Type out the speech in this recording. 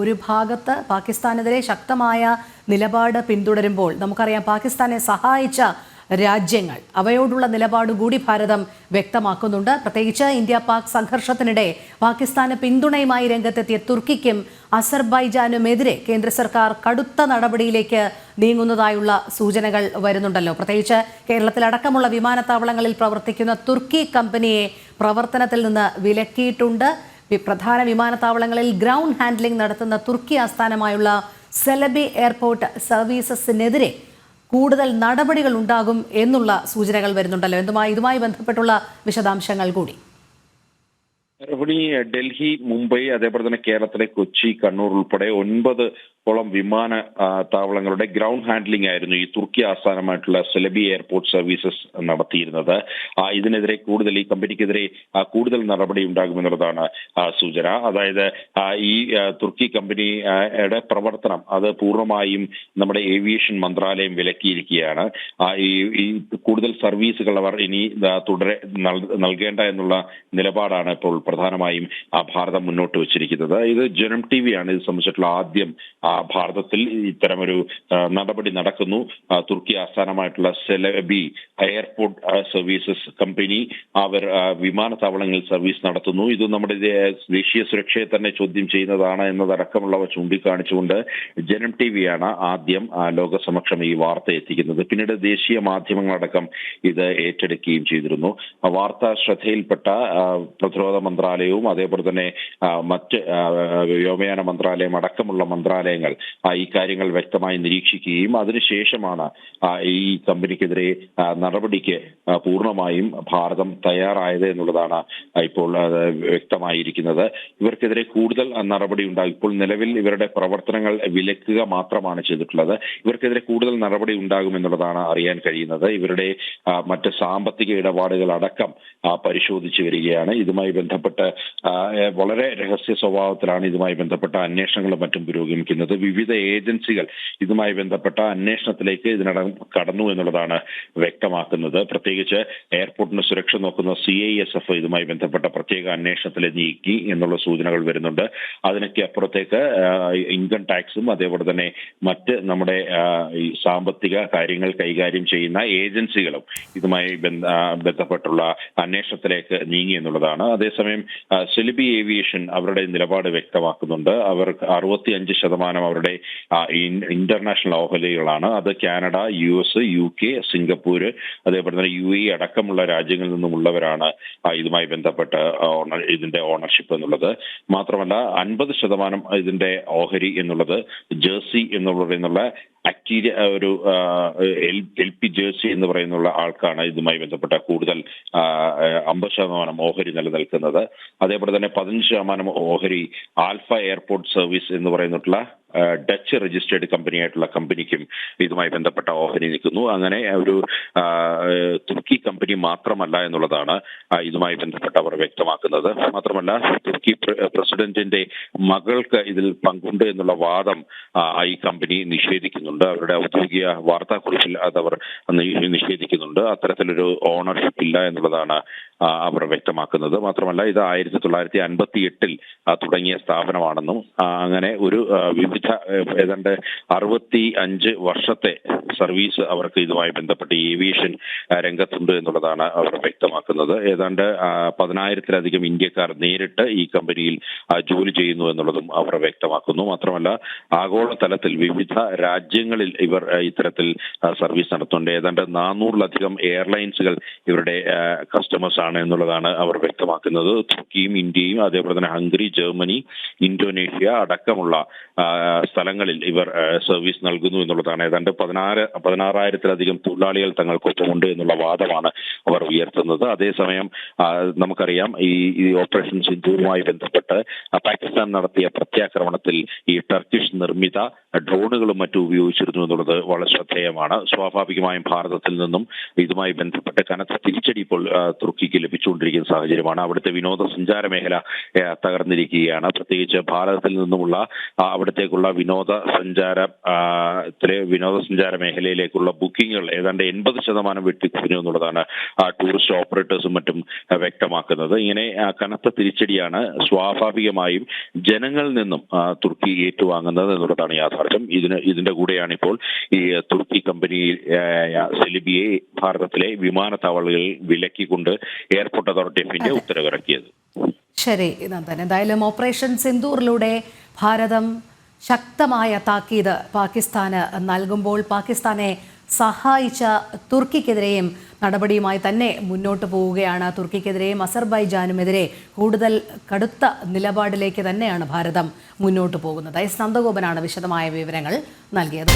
ഒരു ഭാഗത്ത് പാകിസ്ഥാനെതിരെ ശക്തമായ നിലപാട് പിന്തുടരുമ്പോൾ നമുക്കറിയാം പാകിസ്ഥാനെ സഹായിച്ച രാജ്യങ്ങൾ അവയോടുള്ള നിലപാട് കൂടി ഭാരതം വ്യക്തമാക്കുന്നുണ്ട്. പ്രത്യേകിച്ച് ഇന്ത്യ പാക് സംഘർഷത്തിനിടെ പാകിസ്ഥാന് പിന്തുണയുമായി രംഗത്തെത്തിയ തുർക്കിക്കും അസർബൈജാനുമെതിരെ കേന്ദ്ര സർക്കാർ കടുത്ത നടപടിയിലേക്ക് നീങ്ങുന്നതായുള്ള സൂചനകൾ വരുന്നുണ്ടല്ലോ. പ്രത്യേകിച്ച് കേരളത്തിലടക്കമുള്ള വിമാനത്താവളങ്ങളിൽ പ്രവർത്തിക്കുന്ന തുർക്കി കമ്പനിയെ പ്രവർത്തനത്തിൽ നിന്ന് വിലക്കിയിട്ടുണ്ട്. പ്രധാന വിമാനത്താവളങ്ങളിൽ ഗ്രൗണ്ട് ഹാൻഡ്ലിംഗ് നടത്തുന്ന തുർക്കി ആസ്ഥാനമായുള്ള സെലബി എയർപോർട്ട് സർവീസസിനെതിരെ കൂടുതൽ നടപടികൾ ഉണ്ടാകും എന്നുള്ള സൂചനകൾ വരുന്നുണ്ടല്ലോ. ഇതുമായി ബന്ധപ്പെട്ടുള്ള വിശദാംശങ്ങൾ കൂടി. ഡൽഹി, മുംബൈ, അതേപോലെ തന്നെ കേരളത്തിലെ കൊച്ചി, കണ്ണൂർ ഉൾപ്പെടെ 9 വിമാന താവളങ്ങളുടെ ഗ്രൗണ്ട് ഹാൻഡ്ലിംഗ് ആയിരുന്നു ഈ തുർക്കി ആസ്ഥാനമായിട്ടുള്ള സെലബി എയർപോർട്ട് സർവീസസ് നടത്തിയിരുന്നത്. ഇതിനെതിരെ ഈ കമ്പനിക്കെതിരെ കൂടുതൽ നടപടി ഉണ്ടാകുമെന്നുള്ളതാണ് സൂചന. അതായത് ഈ തുർക്കി കമ്പനിയുടെ പ്രവർത്തനം അത് പൂർണ്ണമായും നമ്മുടെ ഏവിയേഷൻ മന്ത്രാലയം വിലക്കിയിരിക്കുകയാണ്. ഈ കൂടുതൽ സർവീസുകൾ അവർ ഇനി നൽകേണ്ട എന്നുള്ള നിലപാടാണ് ഇപ്പോൾ പ്രധാനമായും ഭാരതം മുന്നോട്ട് വെച്ചിരിക്കുന്നത്. ഇത് ജനം TV ആണ് ഇത് സംബന്ധിച്ചിട്ടുള്ള ആദ്യം ഭാരതത്തിൽ ഇത്തരമൊരു നടപടി നടക്കുന്നു. തുർക്കി ആസ്ഥാനമായിട്ടുള്ള സെലബി എയർപോർട്ട് സർവീസസ് കമ്പനി അവർ വിമാനത്താവളങ്ങളിൽ സർവീസ് നടത്തുന്നു. ഇത് നമ്മുടെ ദേശീയ സുരക്ഷയെ തന്നെ ചോദ്യം ചെയ്യുന്നതാണ് എന്നതടക്കമുള്ളവ ചൂണ്ടിക്കാണിച്ചുകൊണ്ട് ജനം TV ആണ് ആദ്യം ലോകസമക്ഷം ഈ വാർത്ത എത്തിക്കുന്നത്. പിന്നീട് ദേശീയ മാധ്യമങ്ങളടക്കം ഇത് ഏറ്റെടുക്കുകയും ചെയ്തിരുന്നു. വാർത്ത ശ്രദ്ധയിൽപ്പെട്ട പ്രതിരോധ മന്ത്രാലയവും അതേപോലെ തന്നെ മറ്റ് വ്യോമയാന മന്ത്രാലയം അടക്കമുള്ള മന്ത്രാലയങ്ങൾ ഈ കാര്യങ്ങൾ വ്യക്തമായി നിരീക്ഷിക്കുകയും അതിനുശേഷമാണ് ഈ കമ്പനിക്കെതിരെ നടപടിക്ക് പൂർണ്ണമായും ഭാരതം തയ്യാറായത് എന്നുള്ളതാണ് ഇപ്പോൾ വ്യക്തമായിരിക്കുന്നത്. ഇവർക്കെതിരെ കൂടുതൽ നടപടി ഉണ്ടാകും. ഇപ്പോൾ നിലവിൽ ഇവരുടെ പ്രവർത്തനങ്ങൾ വിലക്കുക മാത്രമാണ് ചെയ്തിട്ടുള്ളത്. ഇവർക്കെതിരെ കൂടുതൽ നടപടി ഉണ്ടാകുമെന്നുള്ളതാണ് അറിയാൻ കഴിയുന്നത്. ഇവരുടെ മറ്റ് സാമ്പത്തിക ഇടപാടുകൾ അടക്കം പരിശോധിച്ചു വരികയാണ്. ഇതുമായി ബന്ധപ്പെട്ട് വളരെ രഹസ്യ സ്വഭാവത്തിലാണ് ഇതുമായി ബന്ധപ്പെട്ട അന്വേഷണങ്ങളും മറ്റും പുരോഗമിക്കുന്നത്. വിവിധ ഏജൻസികൾ ഇതുമായി ബന്ധപ്പെട്ട അന്വേഷണത്തിലേക്ക് ഇതിനകം കടന്നു എന്നുള്ളതാണ് വ്യക്തമാക്കുന്നത്. പ്രത്യേകിച്ച് എയർപോർട്ടിന് സുരക്ഷ നോക്കുന്ന CISF ഇതുമായി ബന്ധപ്പെട്ട പ്രത്യേക അന്വേഷണത്തിലേക്ക് നീക്കി എന്നുള്ള സൂചനകൾ വരുന്നുണ്ട്. അതിനൊക്കെ അപ്പുറത്തേക്ക് ഇൻകം ടാക്സും അതേപോലെ തന്നെ മറ്റ് നമ്മുടെ ഈ സാമ്പത്തിക കാര്യങ്ങൾ കൈകാര്യം ചെയ്യുന്ന ഏജൻസികളും ഇതുമായി ബന്ധപ്പെട്ടുള്ള അന്വേഷണത്തിലേക്ക് നീങ്ങി എന്നുള്ളതാണ്. അതേസമയം സെലിബി ഏവിയേഷൻ അവരുടെ നിലപാട് വ്യക്തമാക്കുന്നുണ്ട്. അവർ 65% അവരുടെ ഇന്റർനാഷണൽ ഓഹരികളാണ്. അത് കാനഡ, US, UK, സിംഗപ്പൂർ, അതേപോലെ തന്നെ UAE അടക്കമുള്ള രാജ്യങ്ങളിൽ നിന്നുമുള്ളവരാണ് ഇതുമായി ബന്ധപ്പെട്ട് ഇതിന്റെ ഓണർഷിപ്പ് എന്നുള്ളത്. മാത്രമല്ല 50% ഇതിന്റെ ഓഹരി എന്നുള്ളത് ജേഴ്സി എന്നുള്ള അക്ടീരിയ ഒരു LP ജേഴ്സി എന്ന് പറയുന്ന ആൾക്കാണ് ഇതുമായി ബന്ധപ്പെട്ട കൂടുതൽ 50% ഓഹരി നിലനിൽക്കുന്നത്. അതേപോലെ തന്നെ 15% ഓഹരി ആൽഫ എയർപോർട്ട് സർവീസ് എന്ന് പറയുന്നിട്ടുള്ള ഡച്ച് രജിസ്റ്റേർഡ് കമ്പനിയായിട്ടുള്ള കമ്പനിക്കും ഇതുമായി ബന്ധപ്പെട്ട ഓഹരി നിൽക്കുന്നു. അങ്ങനെ ഒരു തുർക്കി കമ്പനി മാത്രമല്ല എന്നുള്ളതാണ് ഇതുമായി ബന്ധപ്പെട്ട് അവർ വ്യക്തമാക്കുന്നത്. മാത്രമല്ല തുർക്കി പ്രസിഡന്റിന്റെ മകൾക്ക് ഇതിൽ പങ്കുണ്ട് എന്നുള്ള വാദം ഈ കമ്പനി നിഷേധിക്കുന്നുണ്ട്. അവരുടെ ഔദ്യോഗിക വാർത്താക്കുറിപ്പിൽ അതവർ നിഷേധിക്കുന്നുണ്ട്. അത്തരത്തിലൊരു ഓണർഷിപ്പ് ഇല്ല എന്നുള്ളതാണ് അവർ വ്യക്തമാക്കുന്നത്. മാത്രമല്ല ഇത് 1958 തുടങ്ങിയ സ്ഥാപനമാണെന്നും അങ്ങനെ ഒരു ഏതാണ്ട് 65 വർഷത്തെ സർവീസ് അവർക്ക് ഇതുമായി ബന്ധപ്പെട്ട് ഏവിയേഷൻ രംഗത്തുണ്ട് എന്നുള്ളതാണ് അവർ വ്യക്തമാക്കുന്നത്. ഏതാണ്ട് 10,000-ലധികം ഇന്ത്യക്കാർ നേരിട്ട് ഈ കമ്പനിയിൽ ജോലി ചെയ്യുന്നു എന്നുള്ളതും അവർ വ്യക്തമാക്കുന്നു. മാത്രമല്ല ആഗോളതലത്തിൽ വിവിധ രാജ്യങ്ങളിൽ ഇവർ ഇത്തരത്തിൽ സർവീസ് നടത്തുന്നുണ്ട്. ഏതാണ്ട് 400-ലധികം എയർലൈൻസുകൾ ഇവരുടെ കസ്റ്റമേഴ്സ് ആണ് എന്നുള്ളതാണ് അവർ വ്യക്തമാക്കുന്നത്. തുർക്കിയും ഇന്ത്യയും അതേപോലെ തന്നെ ഹംഗറി, ജർമ്മനി, ഇന്തോനേഷ്യ അടക്കമുള്ള സ്ഥലങ്ങളിൽ ഇവർ സർവീസ് നൽകുന്നു എന്നുള്ളതാണ്. ഏതാണ്ട് 16,000-ലധികം തൊഴിലാളികൾ തങ്ങൾക്കൊപ്പമുണ്ട് എന്നുള്ള വാദമാണ് അവർ ഉയർത്തുന്നത്. അതേസമയം നമുക്കറിയാം ഈ ഓപ്പറേഷൻ സിന്ദൂറുമായി ബന്ധപ്പെട്ട് പാകിസ്ഥാൻ നടത്തിയ പ്രത്യാക്രമണത്തിൽ ഈ ടർക്കിഷ് നിർമ്മിത ഡ്രോണുകളും മറ്റും ഉപയോഗിച്ചിരുന്നു എന്നുള്ളത് വളരെ ശ്രദ്ധേയമാണ്. സ്വാഭാവികമായും ഭാരതത്തിൽ നിന്നും ഇതുമായി ബന്ധപ്പെട്ട് കനത്ത തിരിച്ചടി ഇപ്പോൾ തുർക്കിക്ക് ലഭിച്ചുകൊണ്ടിരിക്കുന്ന സാഹചര്യമാണ്. അവിടുത്തെ വിനോദസഞ്ചാര മേഖല തകർന്നിരിക്കുകയാണ്. പ്രത്യേകിച്ച് ഭാരതത്തിൽ നിന്നുമുള്ള അവിടത്തേക്കുള്ള വിനോദസഞ്ചാര മേഖലയിലേക്കുള്ള ബുക്കിങ്ങുകൾ ഏതാണ്ട് 80% വെട്ടിക്കുറഞ്ഞു എന്നുള്ളതാണ് ടൂറിസ്റ്റ് ഓപ്പറേറ്റേഴ്സും മറ്റും വ്യക്തമാക്കുന്നത്. ഇങ്ങനെ കനത്ത തിരിച്ചടിയാണ് സ്വാഭാവികമായും ജനങ്ങളിൽ നിന്നും തുർക്കി ഏറ്റുവാങ്ങുന്നത് എന്നുള്ളതാണ് യാഥാർത്ഥ്യം. ഇതിന്റെ കൂടെയാണ് ഇപ്പോൾ ഈ തുർക്കി കമ്പനി സെലിബിയെ ഭാരതത്തിലെ വിമാനത്താവളങ്ങളിൽ വിലക്കിക്കൊണ്ട് എയർപോർട്ട് അതോറിറ്റി ഓഫ് ഇന്ത്യ ഉത്തരവിറക്കിയത്. ശരി നന്ദൻ, എന്തായാലും ഓപ്പറേഷൻ സിന്ദൂറിലൂടെ ഭാരതം ശക്തമായ താക്കീത് പാകിസ്ഥാന് നൽകുമ്പോൾ പാകിസ്ഥാനെ സഹായിച്ച തുർക്കിക്കെതിരെയും നടപടിയുമായി തന്നെ മുന്നോട്ട് പോവുകയാണ്. തുർക്കിക്കെതിരെയും അസർബൈജാനുമെതിരെ കൂടുതൽ കടുത്ത നിലപാടിലേക്ക് തന്നെയാണ് ഭാരതം മുന്നോട്ട് പോകുന്നത്. നന്ദഗോപനാണ് വിശദമായ വിവരങ്ങൾ നൽകിയത്.